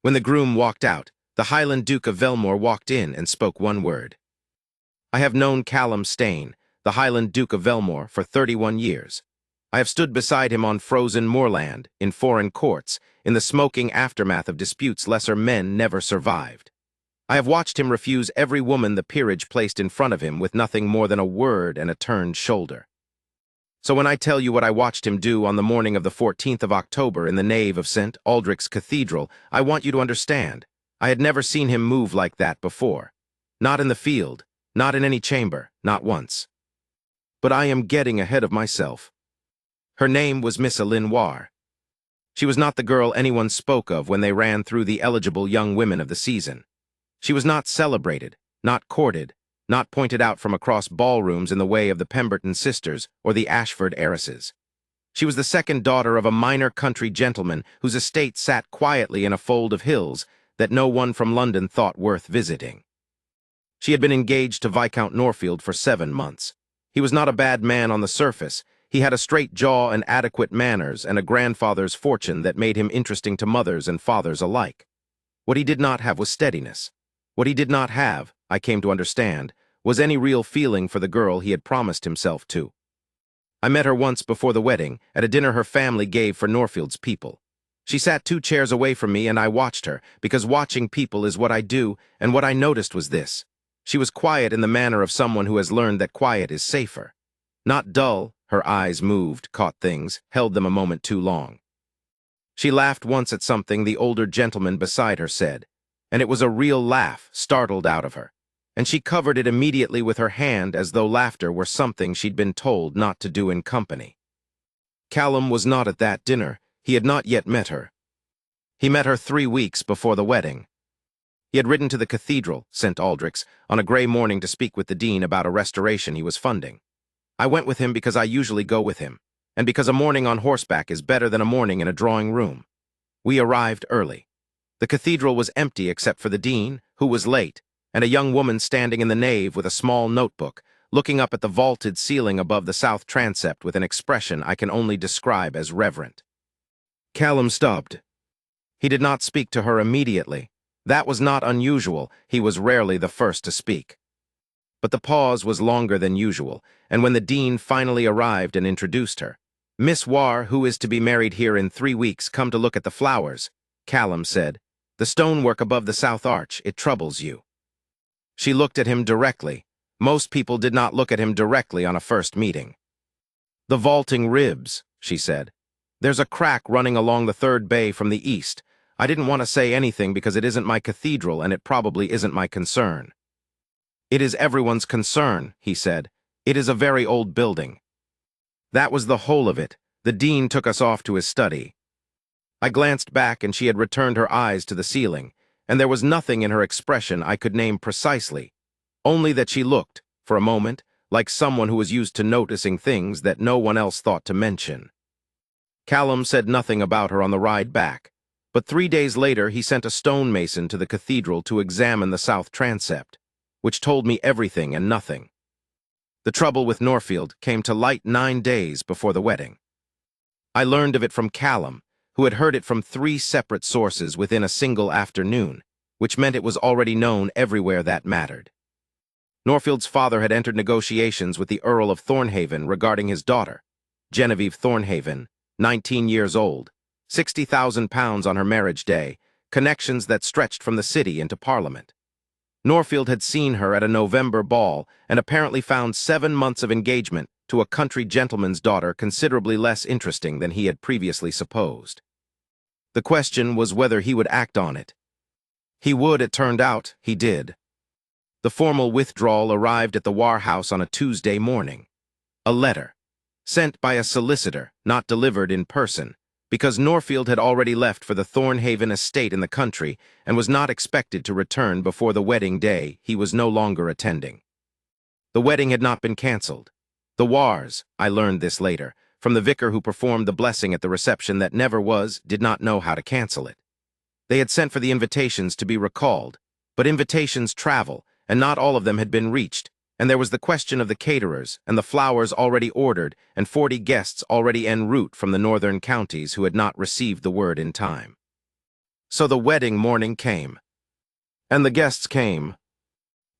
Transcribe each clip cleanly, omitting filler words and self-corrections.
When the groom walked out, the Highland Duke of Velmoor walked in and spoke one word. I have known Callum Stane, the Highland Duke of Velmoor, for 31 years. I have stood beside him on frozen moorland, in foreign courts, in the smoking aftermath of disputes lesser men never survived. I have watched him refuse every woman the peerage placed in front of him with nothing more than a word and a turned shoulder. So when I tell you what I watched him do on the morning of the 14th of October in the nave of St. Aldrich's Cathedral, I want you to understand. I had never seen him move like that before. Not in the field, not in any chamber, not once. But I am getting ahead of myself. Her name was Miss Lingers. She was not the girl anyone spoke of when they ran through the eligible young women of the season. She was not celebrated, not courted, not pointed out from across ballrooms in the way of the Pemberton sisters or the Ashford heiresses. She was the second daughter of a minor country gentleman whose estate sat quietly in a fold of hills that no one from London thought worth visiting. She had been engaged to Viscount Norfield for 7 months. He was not a bad man on the surface. He had a straight jaw and adequate manners and a grandfather's fortune that made him interesting to mothers and fathers alike. What he did not have was steadiness. What he did not have, I came to understand, was any real feeling for the girl he had promised himself to. I met her once before the wedding, at a dinner her family gave for Norfield's people. She sat 2 chairs away from me and I watched her, because watching people is what I do, and what I noticed was this. She was quiet in the manner of someone who has learned that quiet is safer. Not dull, her eyes moved, caught things, held them a moment too long. She laughed once at something the older gentleman beside her said, and it was a real laugh, startled out of her, and she covered it immediately with her hand as though laughter were something she'd been told not to do in company. Callum was not at that dinner. He had not yet met her. He met her 3 weeks before the wedding. He had ridden to the cathedral, St. Aldrich's, on a grey morning to speak with the dean about a restoration he was funding. I went with him because I usually go with him, and because a morning on horseback is better than a morning in a drawing room. We arrived early. The cathedral was empty except for the dean, who was late, and a young woman standing in the nave with a small notebook, looking up at the vaulted ceiling above the south transept with an expression I can only describe as reverent. Callum stopped. He did not speak to her immediately. That was not unusual. He was rarely the first to speak. But the pause was longer than usual, and when the dean finally arrived and introduced her, "Miss War, who is to be married here in 3 weeks, come to look at the flowers," Callum said. "The stonework above the south arch, it troubles you." She looked at him directly. Most people did not look at him directly on a first meeting. "The vaulting ribs," she said. "There's a crack running along the third bay from the east. I didn't want to say anything because it isn't my cathedral and it probably isn't my concern." "It is everyone's concern," he said. "It is a very old building." That was the whole of it. The dean took us off to his study. I glanced back and she had returned her eyes to the ceiling, and there was nothing in her expression I could name precisely, only that she looked, for a moment, like someone who was used to noticing things that no one else thought to mention. Callum said nothing about her on the ride back, but 3 days later he sent a stonemason to the cathedral to examine the south transept, which told me everything and nothing. The trouble with Norfield came to light 9 days before the wedding. I learned of it from Callum, who had heard it from 3 separate sources within a single afternoon, which meant it was already known everywhere that mattered. Norfield's father had entered negotiations with the Earl of Thornhaven regarding his daughter, Genevieve Thornhaven, 19 years old, £60,000 on her marriage day, connections that stretched from the city into Parliament. Norfield had seen her at a November ball and apparently found 7 months of engagement to a country gentleman's daughter considerably less interesting than he had previously supposed. The question was whether he would act on it. He would, it turned out, he did. The formal withdrawal arrived at the War House on a Tuesday morning. A letter, sent by a solicitor, not delivered in person, because Norfield had already left for the Thornhaven estate in the country and was not expected to return before the wedding day. He was no longer attending. The wedding had not been cancelled. The Wars, I learned this later, from the vicar who performed the blessing at the reception that never was, did not know how to cancel it. They had sent for the invitations to be recalled, but invitations travel, and not all of them had been reached, and there was the question of the caterers, and the flowers already ordered, and 40 guests already en route from the northern counties who had not received the word in time. So the wedding morning came, and the guests came,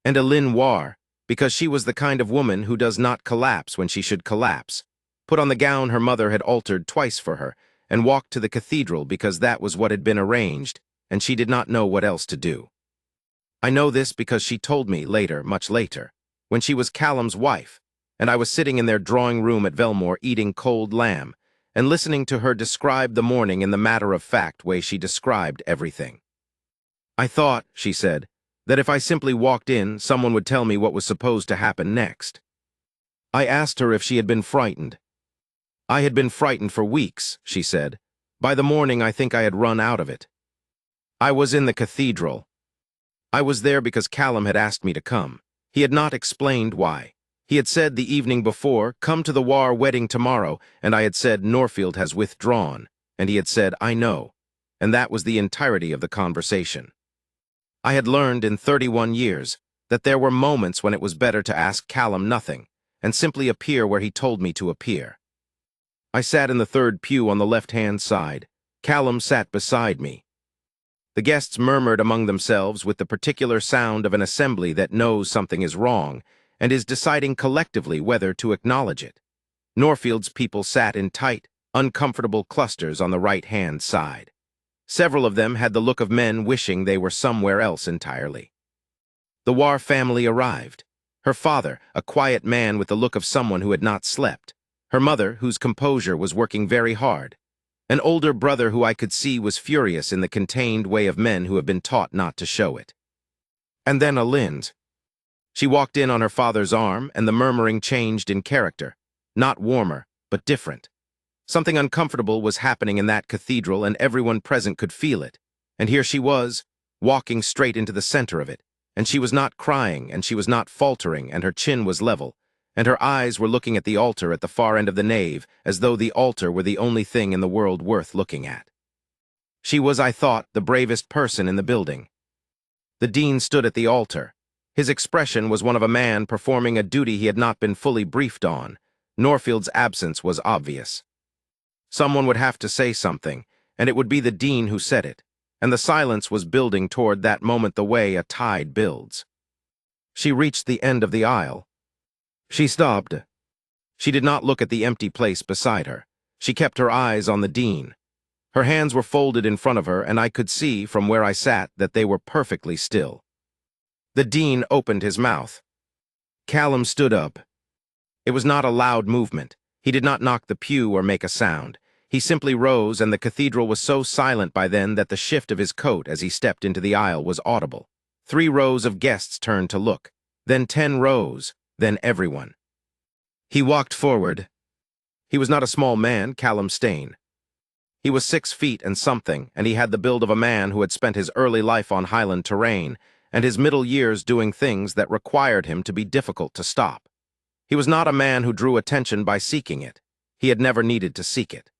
and Velmoor, because she was the kind of woman who does not collapse when she should collapse, put on the gown her mother had altered twice for her, and walked to the cathedral because that was what had been arranged, and she did not know what else to do. I know this because she told me later, much later, when she was Callum's wife, and I was sitting in their drawing room at Velmoor eating cold lamb, and listening to her describe the morning in the matter-of-fact way she described everything. I thought, she said, that if I simply walked in, someone would tell me what was supposed to happen next. I asked her if she had been frightened. I had been frightened for weeks, she said. By the morning, I think I had run out of it. I was in the cathedral. I was there because Callum had asked me to come. He had not explained why. He had said the evening before, come to the War wedding tomorrow, and I had said Norfield has withdrawn, and he had said, I know, and that was the entirety of the conversation. I had learned in 31 years that there were moments when it was better to ask Callum nothing, and simply appear where he told me to appear. I sat in the third pew on the left-hand side. Callum sat beside me. The guests murmured among themselves with the particular sound of an assembly that knows something is wrong and is deciding collectively whether to acknowledge it. Norfield's people sat in tight, uncomfortable clusters on the right-hand side. Several of them had the look of men wishing they were somewhere else entirely. The War family arrived. Her father, a quiet man with the look of someone who had not slept. Her mother, whose composure was working very hard. An older brother who I could see was furious in the contained way of men who have been taught not to show it. And then Highland. She walked in on her father's arm, and the murmuring changed in character. Not warmer, but different. Something uncomfortable was happening in that cathedral, and everyone present could feel it. And here she was, walking straight into the center of it. And she was not crying, and she was not faltering, and her chin was level. And her eyes were looking at the altar at the far end of the nave, as though the altar were the only thing in the world worth looking at. She was, I thought, the bravest person in the building. The dean stood at the altar. His expression was one of a man performing a duty he had not been fully briefed on. Norfield's absence was obvious. Someone would have to say something, and it would be the dean who said it, and the silence was building toward that moment the way a tide builds. She reached the end of the aisle. She stopped. She did not look at the empty place beside her. She kept her eyes on the dean. Her hands were folded in front of her, and I could see, from where I sat, that they were perfectly still. The dean opened his mouth. Callum stood up. It was not a loud movement. He did not knock the pew or make a sound. He simply rose, and the cathedral was so silent by then that the shift of his coat as he stepped into the aisle was audible. 3 rows of guests turned to look. Then 10 rows. Then everyone. He walked forward. He was not a small man, Callum Stane. He was 6 feet and something, and he had the build of a man who had spent his early life on Highland terrain, and his middle years doing things that required him to be difficult to stop. He was not a man who drew attention by seeking it. He had never needed to seek it.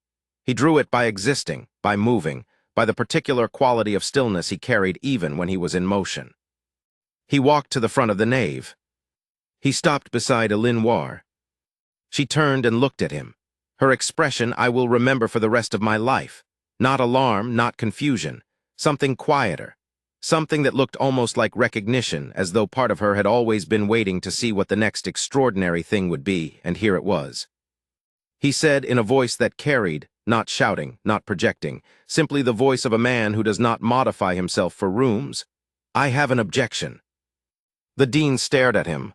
He drew it by existing, by moving, by the particular quality of stillness he carried even when he was in motion. He walked to the front of the nave. He stopped beside Velmoor. She turned and looked at him. Her expression I will remember for the rest of my life. Not alarm, not confusion. Something quieter. Something that looked almost like recognition, as though part of her had always been waiting to see what the next extraordinary thing would be, and here it was. He said in a voice that carried, not shouting, not projecting, simply the voice of a man who does not modify himself for rooms, I have an objection. The dean stared at him.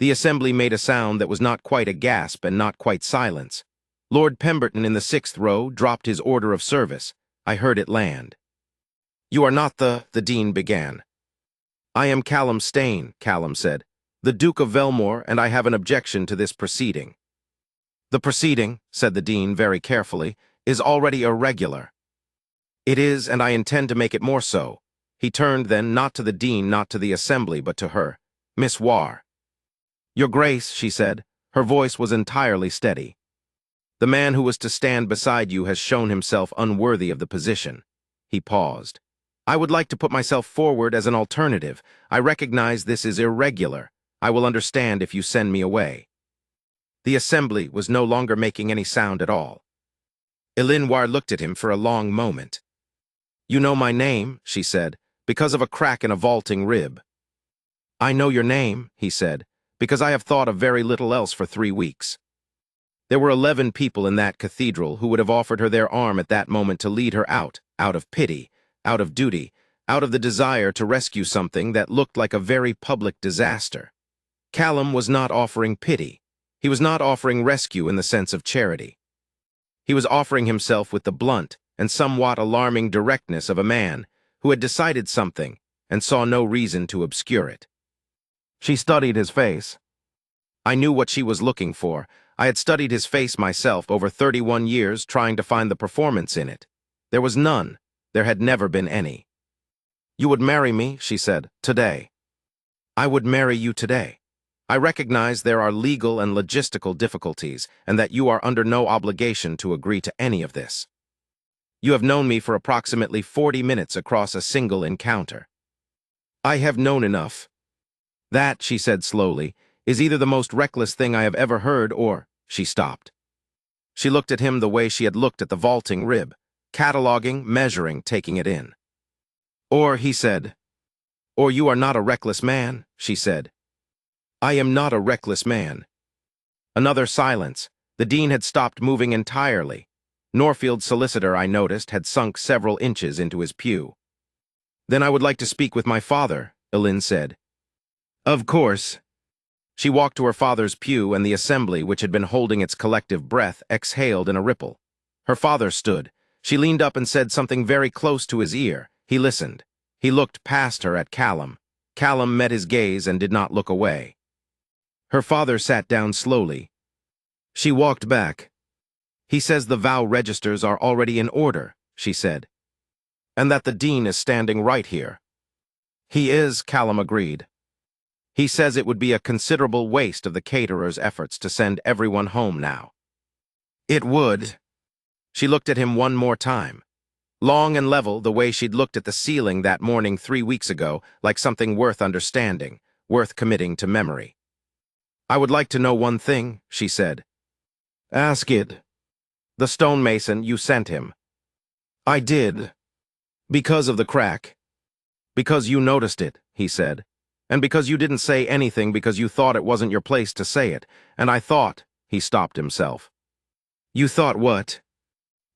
The assembly made a sound that was not quite a gasp and not quite silence. Lord Pemberton in the 6th row dropped his order of service. I heard it land. You are not the dean began. I am Callum Stane, Callum said, the Duke of Velmoor, and I have an objection to this proceeding. The proceeding, said the dean very carefully, is already irregular. It is, and I intend to make it more so. He turned then not to the dean, not to the assembly, but to her. Miss War. Your Grace, she said. Her voice was entirely steady. The man who was to stand beside you has shown himself unworthy of the position. He paused. I would like to put myself forward as an alternative. I recognize this is irregular. I will understand if you send me away. The assembly was no longer making any sound at all. Velmoor looked at him for a long moment. You know my name, she said, because of a crack in a vaulting rib. I know your name, he said, because I have thought of very little else for 3 weeks. There were 11 people in that cathedral who would have offered her their arm at that moment to lead her out of pity, out of duty, out of the desire to rescue something that looked like a very public disaster. Callum was not offering pity. He was not offering rescue in the sense of charity. He was offering himself with the blunt and somewhat alarming directness of a man who had decided something and saw no reason to obscure it. She studied his face. I knew what she was looking for. I had studied his face myself over 31 years trying to find the performance in it. There was none. There had never been any. You would marry me, she said, today. I would marry you today. I recognize there are legal and logistical difficulties and that you are under no obligation to agree to any of this. You have known me for approximately 40 minutes across a single encounter. I have known enough. That, she said slowly, is either the most reckless thing I have ever heard or, she stopped. She looked at him the way she had looked at the vaulting rib, cataloging, measuring, taking it in. Or, he said. Or you are not a reckless man, she said. I am not a reckless man. Another silence. The dean had stopped moving entirely. Norfield's solicitor, I noticed, had sunk several inches into his pew. Then I would like to speak with my father, Elin said. Of course. She walked to her father's pew, and the assembly, which had been holding its collective breath, exhaled in a ripple. Her father stood. She leaned up and said something very close to his ear. He listened. He looked past her at Callum. Callum met his gaze and did not look away. Her father sat down slowly. She walked back. He says the vow registers are already in order, she said, and that the dean is standing right here. He is, Callum agreed. He says it would be a considerable waste of the caterer's efforts to send everyone home now. It would. She looked at him one more time. Long and level, the way she'd looked at the ceiling that morning 3 weeks ago, like something worth understanding, worth committing to memory. I would like to know one thing, she said. Ask it. The stonemason, you sent him. I did. Because of the crack. Because you noticed it, he said. And because you didn't say anything because you thought it wasn't your place to say it. And I thought, he stopped himself. You thought what?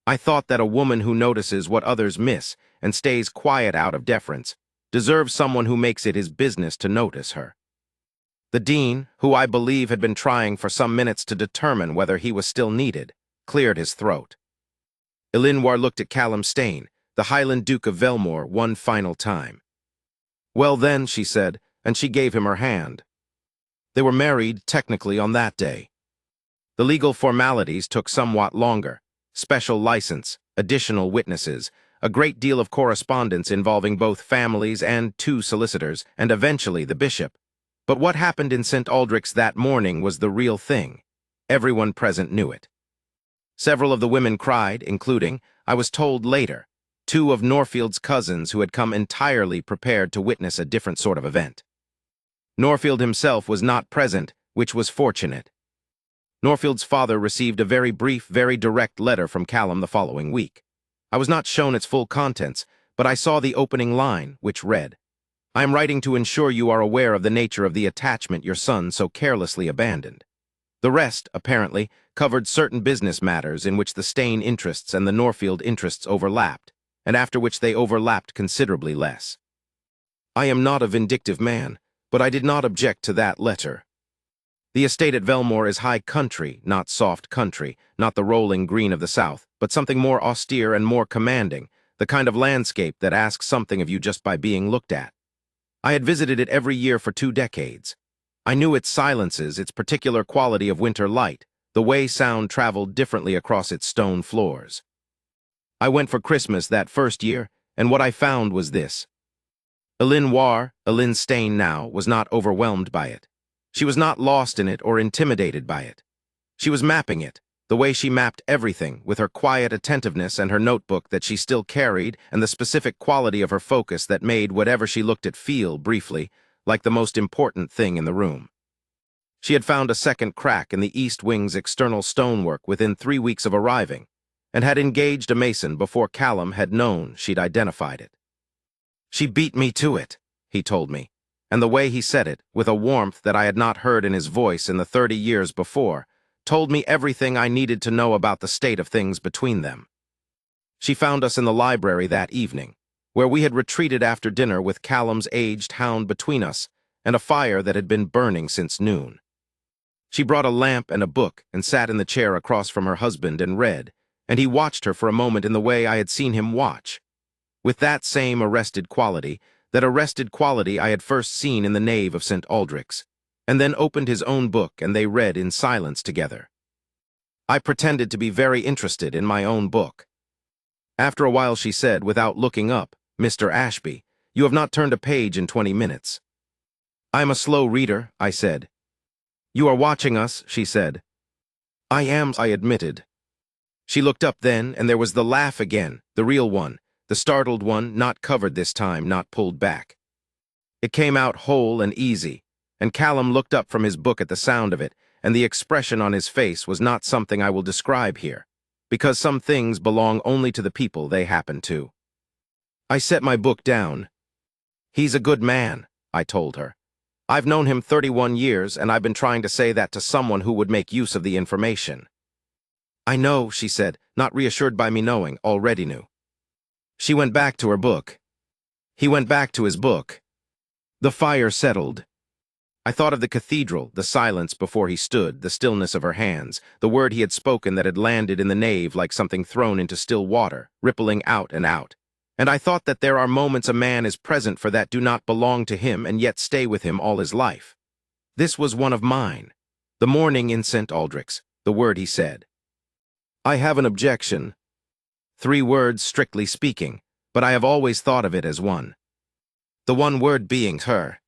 I thought that a woman who notices what others miss and stays quiet out of deference deserves someone who makes it his business to notice her. The dean, who I believe had been trying for some minutes to determine whether he was still needed, cleared his throat. Elinwar looked at Callum Stain, the Highland Duke of Velmoor, one final time. Well then, she said, and she gave him her hand. They were married, technically, on that day. The legal formalities took somewhat longer. Special license, additional witnesses, a great deal of correspondence involving both families and 2 solicitors, and eventually the bishop. But what happened in St. Aldrich's that morning was the real thing. Everyone present knew it. Several of the women cried, including, I was told later, 2 of Norfield's cousins who had come entirely prepared to witness a different sort of event. Norfield himself was not present, which was fortunate. Norfield's father received a very brief, very direct letter from Callum the following week. I was not shown its full contents, but I saw the opening line, which read, I am writing to ensure you are aware of the nature of the attachment your son so carelessly abandoned. The rest, apparently, covered certain business matters in which the Stain interests and the Norfield interests overlapped, and after which they overlapped considerably less. I am not a vindictive man, but I did not object to that letter. The estate at Velmoor is high country, not soft country, not the rolling green of the south, but something more austere and more commanding, the kind of landscape that asks something of you just by being looked at. I had visited it every year for 2 decades. I knew its silences, its particular quality of winter light, the way sound traveled differently across its stone floors. I went for Christmas that first year, and what I found was this. Elin Stain now, was not overwhelmed by it. She was not lost in it or intimidated by it. She was mapping it, the way she mapped everything, with her quiet attentiveness and her notebook that she still carried, and the specific quality of her focus that made whatever she looked at feel, briefly, like the most important thing in the room. She had found a second crack in the east wing's external stonework within 3 weeks of arriving, and had engaged a mason before Callum had known she'd identified it. "She beat me to it," he told me, and the way he said it, with a warmth that I had not heard in his voice in the 30 years before, told me everything I needed to know about the state of things between them. She found us in the library that evening, where we had retreated after dinner with Callum's aged hound between us and a fire that had been burning since noon. She brought a lamp and a book and sat in the chair across from her husband and read, and he watched her for a moment in the way I had seen him watch, with that same arrested quality I had first seen in the nave of St. Aldrich's, and then opened his own book and they read in silence together. I pretended to be very interested in my own book. After a while she said, without looking up, "Mr. Ashby, you have not turned a page in 20 minutes. "I'm a slow reader," I said. "You are watching us," she said. "I am," I admitted. She looked up then, and there was the laugh again, the real one, the startled one, not covered this time, not pulled back. It came out whole and easy, and Callum looked up from his book at the sound of it, and the expression on his face was not something I will describe here, because some things belong only to the people they happen to. I set my book down. "He's a good man," I told her. "I've known him 31 years, and I've been trying to say that to someone who would make use of the information." "I know," she said, not reassured by me knowing, already knew. She went back to her book. He went back to his book. The fire settled. I thought of the cathedral, the silence before he stood, the stillness of her hands, the word he had spoken that had landed in the nave like something thrown into still water, rippling out and out. And I thought that there are moments a man is present for that do not belong to him and yet stay with him all his life. This was one of mine. The morning in St. Aldrich's, the word he said. "I have an objection." 3 words strictly speaking, but I have always thought of it as one. The one word being her.